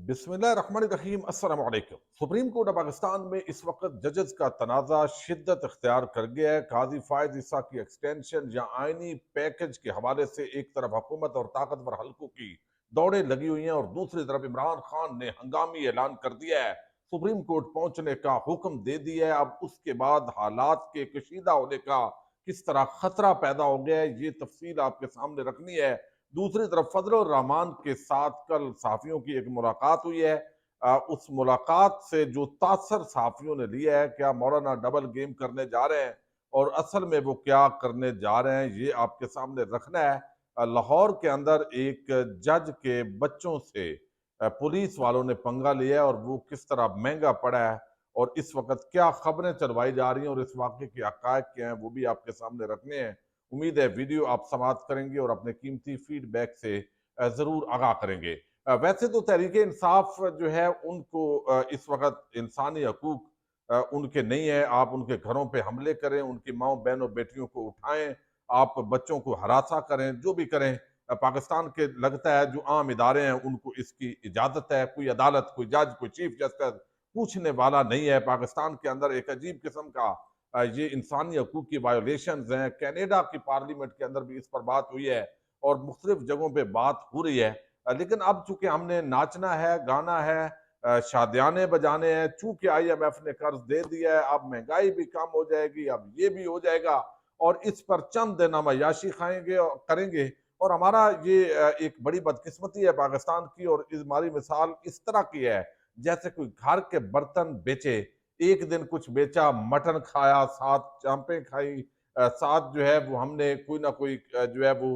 बिस्मिल्लाहिर्रहमानिर्रहीम अस्सलाम वालेकुम। सुप्रीम कोर्ट ऑफ पाकिस्तान में इस वक्त जजेस का तनाज़ा शिद्दत इख्तियार कर गया है। काजी फायद ईसा की एक्सटेंशन या आईनी पैकेज के हवाले से एक तरफ हुकूमत और ताकतवर हल्कों की दौड़ें लगी हुई हैं और दूसरी तरफ इमरान खान ने हंगामी ऐलान कर दिया है, सुप्रीम कोर्ट पहुंचने का हुक्म दे दिया है। अब उसके बाद हालात के कशीदा होने का किस तरह खतरा पैदा हो गया है, ये तफसील आपके सामने रखनी है। दूसरी तरफ फजल रहमान के साथ कल सहाफ़ियों की एक मुलाकात हुई है। उस मुलाकात से जो तासर सहाफ़ियों ने लिया है, क्या मौलाना डबल गेम करने जा रहे हैं और असल में वो क्या करने जा रहे हैं, ये आपके सामने रखना है। लाहौर के अंदर एक जज के बच्चों से पुलिस वालों ने पंगा लिया है और वो किस तरह महंगा पड़ा है और इस वक्त क्या खबरें चलवाई जा रही हैं और इस वाक़े के हक़ाइक़ क्या हैं, वो भी आपके सामने रखने हैं। उम्मीद है वीडियो आप समाप्त करेंगे और अपने कीमती फीडबैक से ज़रूर आगाह करेंगे। वैसे तो तहरीक इंसाफ जो है उनको इस वक्त इंसानी हकूक उनके नहीं है। आप उनके घरों पे हमले करें, उनकी माओ बहनों बेटियों को उठाएं, आप बच्चों को हरासा करें, जो भी करें, पाकिस्तान के लगता है जो आम इदारे हैं उनको इसकी इजाज़त है। कोई अदालत, कोई जज, कोई चीफ जस्टिस पूछने वाला नहीं है। पाकिस्तान के अंदर एक अजीब किस्म का ये इंसानी हकूक की वायोलेशन हैं। कैनेडा की पार्लियामेंट के अंदर भी इस पर बात हुई है और मुख्तलिफ जगहों पे बात हो रही है। लेकिन अब चूंकि हमने नाचना है, गाना है, शादियाने बजाने हैं, चूंकि IMF ने कर्ज दे दिया है, अब महंगाई भी कम हो जाएगी, अब ये भी हो जाएगा और इस पर चंद दिन हम अय्याशी खाएंगे और करेंगे। और हमारा ये एक बड़ी बदकिस्मती है पाकिस्तान की और इस हमारी मिसाल इस तरह की है जैसे कोई घर के बर्तन बेचे। एक दिन कुछ बेचा, मटन खाया, साथ चांपे खाई, साथ जो है वो हमने कोई ना कोई जो है वो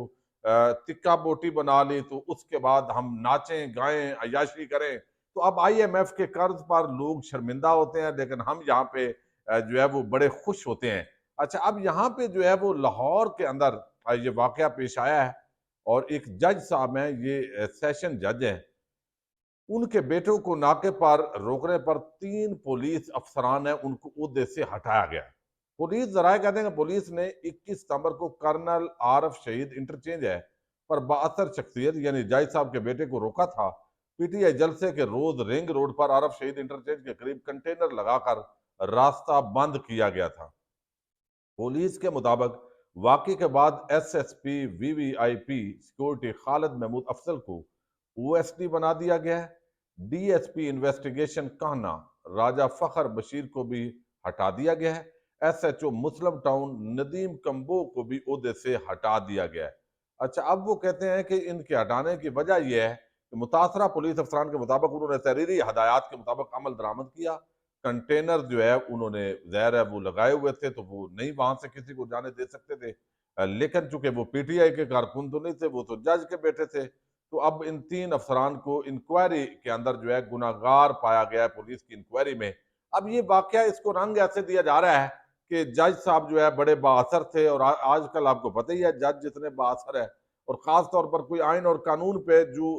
तिक्का बोटी बना ली, तो उसके बाद हम नाचें गाएं अय्याशी करें। तो अब IMF के कर्ज पर लोग शर्मिंदा होते हैं, लेकिन हम यहाँ पे जो है वो बड़े खुश होते हैं। अच्छा, अब यहाँ पे जो है वो लाहौर के अंदर ये वाकया पेश आया है और एक जज साहब हैं, ये सेशन जज हैं, उनके बेटों को नाके पर रोकने पर 3 पुलिस अफसरान हैं, उनको ओहदे से हटाया गया। पुलिस ज़राए कहते हैं कि पुलिस ने 21 सितंबर को कर्नल आरफ शहीद इंटरचेंज है पर बाअसर शख्सियत यानी जाहिद साहब के बेटे को रोका था। PTI जलसे के रोज रिंग रोड पर आरफ शहीद इंटरचेंज के करीब कंटेनर लगाकर रास्ता बंद किया गया था। पुलिस के मुताबिक वाकई के बाद SSP VVIP security Khalid Mahmood Afsal को OSD बना दिया गया है। DSP इन्वेस्टिगेशन कहना राजा फखर बशीर को भी हटा दिया गया है। SHO मुस्लिम टाउन नदीम कम्बो को भी ओहदे से हटा दिया गया है। अच्छा, अब वो कहते हैं कि इनके हटाने की वजह यह है कि मुतासरा पुलिस अफसरान के मुताबिक उन्होंने तहरीरी हदायत के मुताबिक अमल दरामद किया। कंटेनर जो है उन्होंने ज़ाहिर है वो लगाए हुए थे, तो वो नहीं वहां से किसी को जाने दे सकते थे। लेकिन चूंकि वो PTI के कारकुन तो नहीं थे, वो तो जज के बेटे थे। तो अब इन 3 अफसरान को इंक्वायरी के अंदर जो है गुनाहगार पाया गया है पुलिस की इंक्वायरी में। अब ये वाकया इसको रंग ऐसे दिया जा रहा है कि जज साहब जो है बड़े बाअसर थे और आजकल आपको पता ही है जज जितने बाअसर है और खास तौर पर कोई आइन और कानून पे जो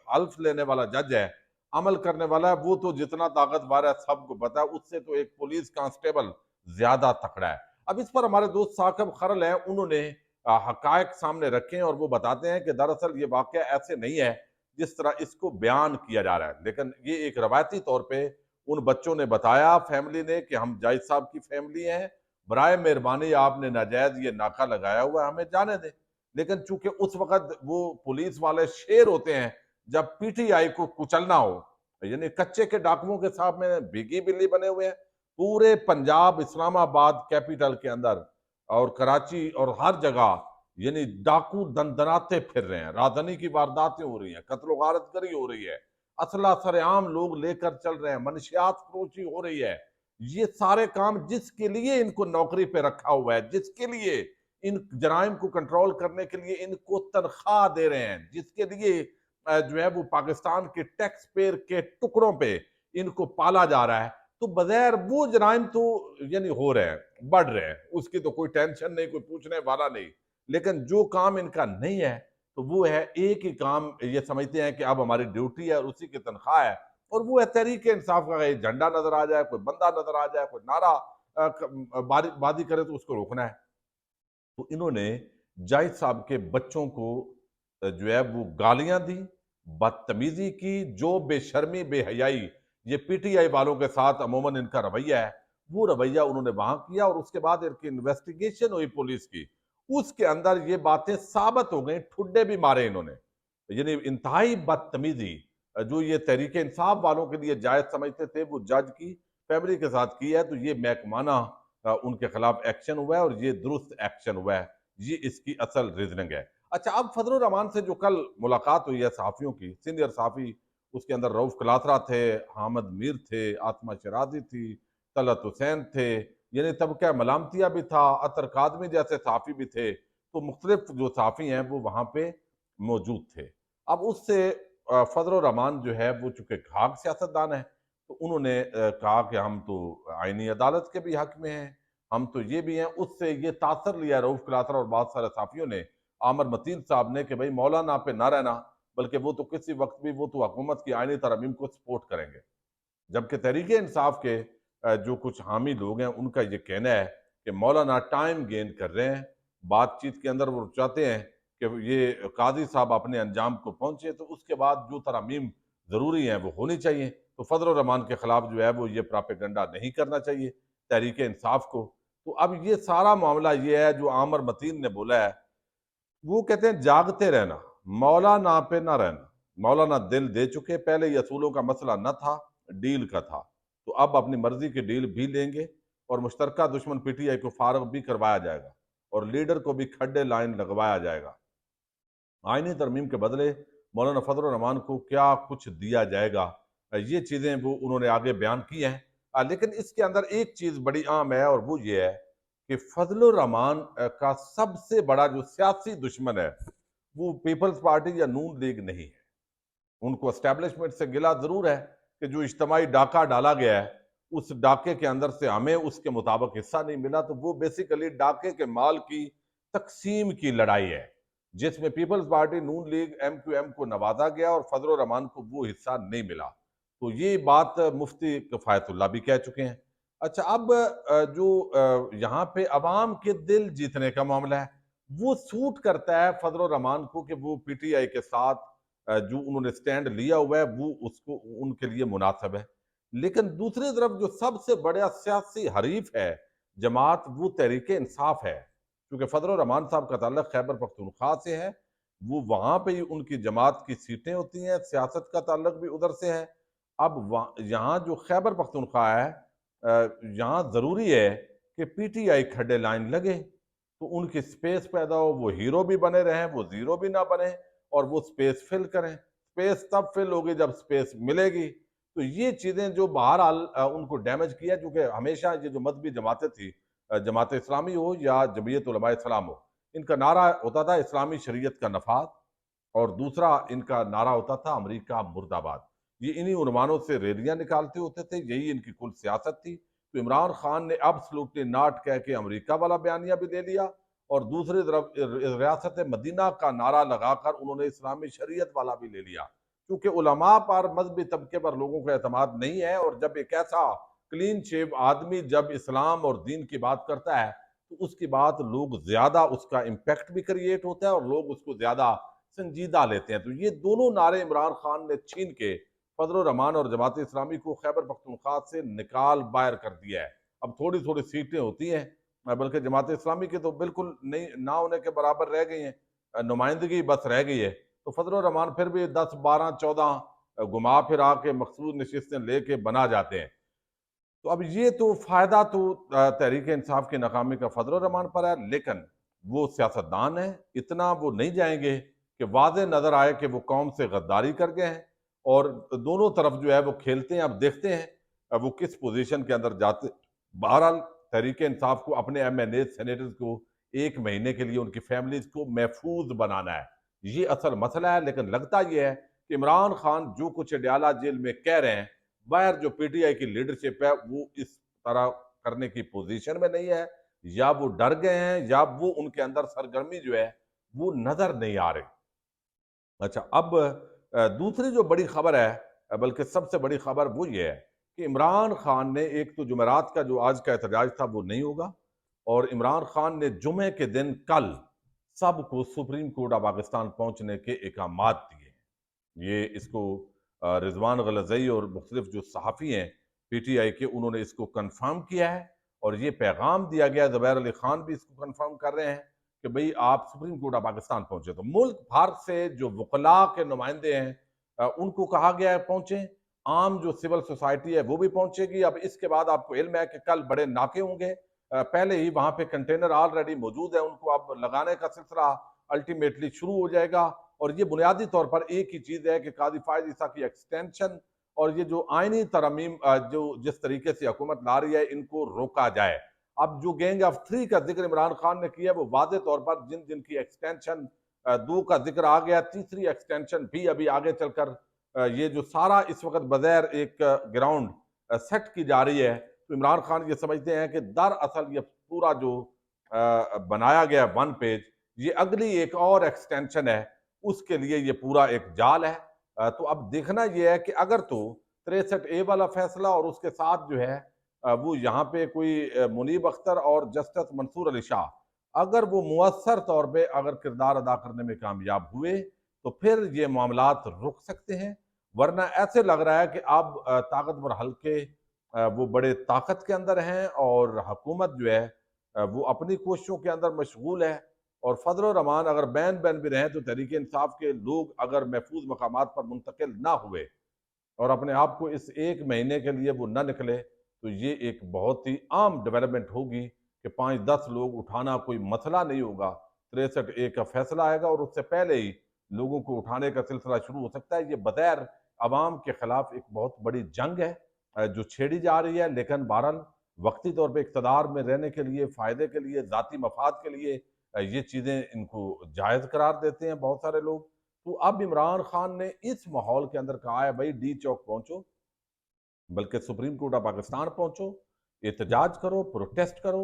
हल्फ लेने वाला जज है, अमल करने वाला है, वो तो जितना ताकतवर है सबको पता है, उससे तो एक पुलिस कांस्टेबल ज्यादा तकड़ा है। अब इस पर हमारे दोस्त साकिब खरल हैं, उन्होंने हकायक सामने रखे हैं और वो बताते हैं कि दरअसल ये वाकया ऐसे नहीं है जिस तरह इसको बयान किया जा रहा है, लेकिन ये एक रवायती तौर पे उन बच्चों ने बताया फैमिली ने कि हम जाहिद साहब की फैमिली हैं, बराए मेहरबानी आपने नाजायज ये नाका लगाया हुआ है, हमें जाने दें। लेकिन चूंकि उस वक्त वो पुलिस वाले शेर होते हैं, जब PTI को कुचलना हो, यानी कच्चे के डाकुओं के साथ में भीगी बिल्ली बने हुए हैं। पूरे पंजाब, इस्लामाबाद कैपिटल के अंदर और कराची और हर जगह यानी डाकू दंदनाते फिर रहे हैं, राजधानी की वारदातें हो रही हैं, कत्लो गारतगरी हो रही है, असला सरेआम लोग लेकर चल रहे हैं, मनशियात फरोशी हो रही है। ये सारे काम जिसके लिए इनको नौकरी पे रखा हुआ है, जिसके लिए इन जराइम को कंट्रोल करने के लिए इनको तनख्वाह दे रहे हैं, जिसके लिए जो है वो पाकिस्तान के टैक्स पेयर के टुकड़ों पे इनको पाला जा रहा है, तो बगैर वो जराइम तो यानी हो रहे हैं, बढ़ रहे हैं, उसकी तो कोई टेंशन नहीं, कोई पूछने वाला नहीं। लेकिन जो काम इनका नहीं है, तो वो है एक ही काम, ये समझते हैं कि अब हमारी ड्यूटी है और उसी की तनख्वाह है, और वो है तहरीक इंसाफ का एक झंडा नजर आ जाए, कोई बंदा नजर आ जाए, कोई नारा बादी करे तो उसको रोकना है। तो इन्होंने जाहिद साहब के बच्चों को जो है वो गालियां दी, बदतमीजी की, जो बेशर्मी बेहयाई ये पीटीआई वालों के साथ अमूमन इनका रवैया है, वो रवैया उन्होंने वहां किया और उसके बाद इनकी इन्वेस्टिगेशन हुई पुलिस की, उसके अंदर ये बातें साबित हो गई, ठुड्डे भी मारे इन्होंने। यानी इंतहाई बदतमीजी जो ये तहरीक इंसाफ वालों के लिए जायज समझते थे, वो जज की फैमिली के साथ की है, तो ये महकमाना उनके खिलाफ एक्शन हुआ है और ये दुरुस्त एक्शन हुआ है। ये इसकी असल रीजनिंग है। अच्छा, अब फजलुर रहमान से जो कल मुलाकात हुई है सहाफ़ियों की, सीनियर सहाफ़ी उसके अंदर रऊफ़ कलात्रा थे, हामिद मीर थे, आतिमा शराज़ी थी, तलत हुसैन थे, यानी तबक़ा मलामतिया भी था, अतर कादमी जैसे सहाफ़ी भी थे। तो मुख्तलिफ जो सहाफ़ी हैं वो वहाँ पे मौजूद थे। अब उससे फजलुर रहमान जो है वो चूँकि घाघ सियासतदान है, तो उन्होंने कहा कि हम तो आईनी अदालत के भी हक़ में हैं, हम तो ये भी हैं। उससे ये तासर लिया रऊफ़ कलात्रा और बहुत सारे सहाफ़ियों ने, आमिर मतीन साहब ने, कि भाई मौलाना पे ना रहना, बल्कि वो तो किसी वक्त भी वो तो हुकूमत की आईनी तरमीम को सपोर्ट करेंगे। जबकि तहरीक इंसाफ के जो कुछ हामी लोग हैं उनका ये कहना है कि मौलाना टाइम गेन कर रहे हैं, बातचीत के अंदर वो चाहते हैं कि ये काजी साहब अपने अंजाम को पहुंचे, तो उसके बाद जो तरमीम ज़रूरी हैं वो होनी चाहिए। तो फजल रहमान के खिलाफ जो है वो ये प्रापेगंडा नहीं करना चाहिए तहरीक इंसाफ को। तो अब ये सारा मामला ये है जो आमिर मतीन ने बोला है, वो कहते हैं जागते रहना, मौलाना पे ना रहना। मौलाना दिल दे चुके, पहले ये असूलों का मसला न था, डील का था। तो अब अपनी मर्जी की डील भी लेंगे और मुश्तरका दुश्मन पीटीआई को फारग भी करवाया जाएगा और लीडर को भी खड्डे लाइन लगवाया जाएगा। आईनी तरमीम के बदले मौलाना फजल रहमान को क्या कुछ दिया जाएगा, ये चीज़ें वो उन्होंने आगे बयान की हैं। लेकिन इसके अंदर एक चीज़ बड़ी अहम है और वो ये है कि फजल रहमान का सबसे बड़ा जो सियासी दुश्मन है, वो पीपल्स पार्टी या नून लीग नहीं है। उनको एस्टेब्लिशमेंट से गिला ज़रूर है कि जो इज्तिमाई डाका डाला गया है, उस डाके के अंदर से हमें उसके मुताबिक हिस्सा नहीं मिला, तो वो बेसिकली डाके के माल की तक़सीम की लड़ाई है, जिसमें पीपल्स पार्टी, नून लीग, एमक्यूएम को नवाजा गया और फजल रहमान को वो हिस्सा नहीं मिला। तो ये बात मुफ्ती किफ़ायतुल्लाह भी कह चुके हैं। अच्छा, अब यहाँ पे अवाम के दिल जीतने का मामला है, वो सूट करता है फजल रहमान को कि वो पीटीआई के साथ जो उन्होंने स्टैंड लिया हुआ है वो उसको उनके लिए मुनासिब है। लेकिन दूसरी तरफ जो सबसे बड़ा सियासी हरीफ है जमात, वो तहरीक इंसाफ है। क्योंकि फजल रहमान साहब का ताल्लुक खैबर पख्तूनख्वा से है, वो वहाँ पे ही उनकी जमात की सीटें होती हैं, सियासत का ताल्लुक भी उधर से है। अब यहाँ जो खैबर पख्तूनख्वा है, यहाँ ज़रूरी है कि पीटीआई खड्डे लाइन लगे, तो उनकी स्पेस पैदा हो, वो हीरो भी बने रहें, वो ज़ीरो भी ना बने और वो स्पेस फिल करें। स्पेस तब फिल होगी जब स्पेस मिलेगी। तो ये चीज़ें जो बहरहाल उनको डैमेज किया, क्योंकि हमेशा ये जो मज़हबी जमातें थी, जमात इस्लामी हो या जमीयत उलमा इस्लाम हो, इनका नारा होता था इस्लामी शरीयत का नफाज़ और दूसरा इनका नारा होता था अमरीका मुर्दाबाद। ये इन्हीं उन्वानों से रैलियाँ निकालते होते थे, यही इनकी कुल सियासत थी। तो इमरान खान ने एब्सोल्यूटली नॉट कह के अमरीका वाला बयानिया भी दे लिया और दूसरी तरफ रियासत मदीना का नारा लगाकर उन्होंने इस्लामी शरीयत वाला भी ले लिया, क्योंकि उलमा पर, मजहबी तबके पर लोगों का एतमाद नहीं है। और जब एक ऐसा क्लीन शेव आदमी जब इस्लाम और दीन की बात करता है, तो उसकी बात लोग ज्यादा, उसका इम्पैक्ट भी क्रिएट होता है और लोग उसको ज्यादा संजीदा लेते हैं। तो ये दोनों नारे इमरान खान ने छीन के फजल रहमान और जमात इस्लामी को खैबर पख्तूनख्वा से निकाल बाहर कर दिया है। अब थोड़ी थोड़ी सीटें होती हैं, बल्कि जमात इस्लामी की तो बिल्कुल नहीं, ना होने के बराबर रह गई हैं, नुमाइंदगी बस रह गई है। तो फजल रहमान फिर भी 10 12 14 घुमा फिरा के मखसूस नशिस्तें लेके बना जाते हैं। तो अब ये तो फायदा तो तहरीक इंसाफ की नाकामी का फजल रहमान पर है, लेकिन वो सियासतदान है, इतना वो नहीं जाएंगे कि वाज़े नजर आए कि वो कौम से गद्दारी कर गए हैं और दोनों तरफ जो है वो खेलते हैं। अब देखते हैं वो किस पोजीशन के अंदर जाते। बहरहाल तहरीक इंसाफ को अपने एमएनए सेनेटर्स को 1 महीने के लिए उनकी फैमिलीज को महफूज बनाना है, ये असल मसला है। लेकिन लगता यह है कि इमरान खान जो कुछ अडयाला जेल में कह रहे हैं, बाहर जो पीटीआई की लीडरशिप है वो इस तरह करने की पोजीशन में नहीं है, या वो डर गए हैं या वो उनके अंदर सरगर्मी जो है वो नजर नहीं आ रही। अच्छा, अब दूसरी जो बड़ी खबर है, बल्कि सबसे बड़ी खबर वो ये है कि इमरान खान ने, एक तो जुमेरात का जो आज का एहतजाज था वो नहीं होगा और इमरान खान ने जुमे के दिन कल सबको सुप्रीम कोर्ट ऑफ पाकिस्तान पहुंचने के अहकामात दिए। ये इसको रिजवान गलज़ई और मुख्तलिफ जो सहाफ़ी हैं पीटीआई के, उन्होंने इसको कंफर्म किया है और ये पैगाम दिया गया। ज़ुबैर अली खान भी इसको कंफर्म कर रहे हैं कि भाई आप सुप्रीम कोर्ट ऑफ पाकिस्तान पहुंचे। तो मुल्क भर से जो वकला के नुमाइंदे हैं उनको कहा गया है पहुंचे। आम जो सिविल सोसाइटी है वो भी पहुंचेगी। अब इसके बाद आपको इल्म है कि कल बड़े नाके होंगे। पहले ही वहां पे कंटेनर ऑलरेडी मौजूद है, उनको अब लगाने का सिलसिला अल्टीमेटली शुरू हो जाएगा। और ये बुनियादी तौर पर एक ही चीज है कि काजी फायद ईसा की एक्सटेंशन और ये जो आईनी तरमीम जो जिस तरीके से हुकूमत ला रही है, इनको रोका जाए। अब जो गैंग ऑफ थ्री का जिक्र इमरान खान ने किया, वो वादे तौर पर जिन जिन की एक्सटेंशन दो का जिक्र आ गया, तीसरी एक्सटेंशन भी अभी आगे चलकर ये जो सारा इस वक्त बगैर एक ग्राउंड सेट की जा रही है। तो इमरान खान ये समझते हैं कि दरअसल ये पूरा जो बनाया गया वन पेज, ये अगली एक और एक्सटेंशन है, उसके लिए ये पूरा एक जाल है। तो अब देखना ये है कि अगर तो 63A वाला फैसला और उसके साथ जो है वो यहाँ पे कोई मुनीब अख्तर और जस्टिस मंसूर अली शाह, अगर वो मुअस्सर तौर पे अगर किरदार अदा करने में कामयाब हुए तो फिर ये मामलात रुक सकते हैं। वरना ऐसे लग रहा है कि अब ताकतवर हल्के वो बड़े ताकत के अंदर हैं और हुकूमत जो है वो अपनी कोशिशों के अंदर मशगूल है। और फजल रहमान अगर बैन बैन भी रहे तो तहरीक इंसाफ के लोग अगर महफूज मकामात पर मुंतकिल ना हुए और अपने आप को इस एक महीने के लिए वो न निकले, तो ये एक बहुत ही आम डेवलपमेंट होगी कि 5-10 लोग उठाना कोई मसला नहीं होगा। 63A का फैसला आएगा और उससे पहले ही लोगों को उठाने का सिलसिला शुरू हो सकता है। ये बगैर अवाम के खिलाफ एक बहुत बड़ी जंग है जो छेड़ी जा रही है। लेकिन बहरहाल वक्ती तौर पर इक़्तिदार में रहने के लिए, फ़ायदे के लिए, ज़ाती मफाद के लिए ये चीज़ें इनको जायज़ करार देते हैं बहुत सारे लोग। तो अब इमरान खान ने इस माहौल के अंदर कहा है भाई डी चौक पहुंचो, बल्कि सुप्रीम कोर्ट ऑफ पाकिस्तान पहुंचो, एहतजाज करो, प्रोटेस्ट करो,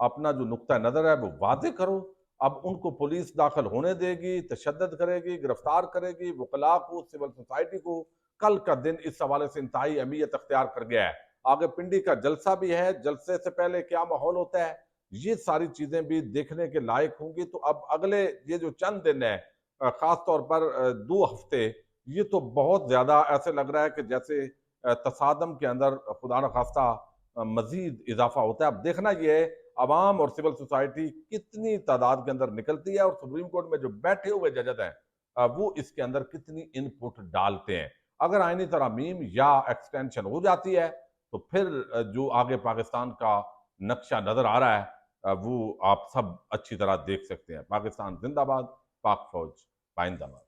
अपना जो नुक्ता नजर है वो वादे करो। अब उनको पुलिस दाखिल होने देगी, तशद्दुद करेगी, गिरफ्तार करेगी, वकला को, सिविल सोसाइटी को। कल का दिन इस हवाले से इंतहाई अहमियत अख्तियार कर गया है। आगे पिंडी का जलसा भी है, जलसे से पहले क्या माहौल होता है, ये सारी चीजें भी देखने के लायक होंगी। तो अब अगले ये जो चंद दिन है, खास तौर पर 2 हफ्ते, ये तो बहुत ज्यादा ऐसे लग रहा है कि जैसे तसादम के अंदर खुदा न खास्ता मजीद इजाफा होता है। अब देखना यह है अवाम और सिविल सोसाइटी कितनी तादाद के अंदर निकलती है और सुप्रीम कोर्ट में जो बैठे हुए जजद हैं वो इसके अंदर कितनी इनपुट डालते हैं। अगर आईनी तरमीम या एक्सटेंशन हो जाती है तो फिर जो आगे पाकिस्तान का नक्शा नजर आ रहा है वो आप सब अच्छी तरह देख सकते हैं। पाकिस्तान जिंदाबाद, पाक फौज पाइंदाबाद।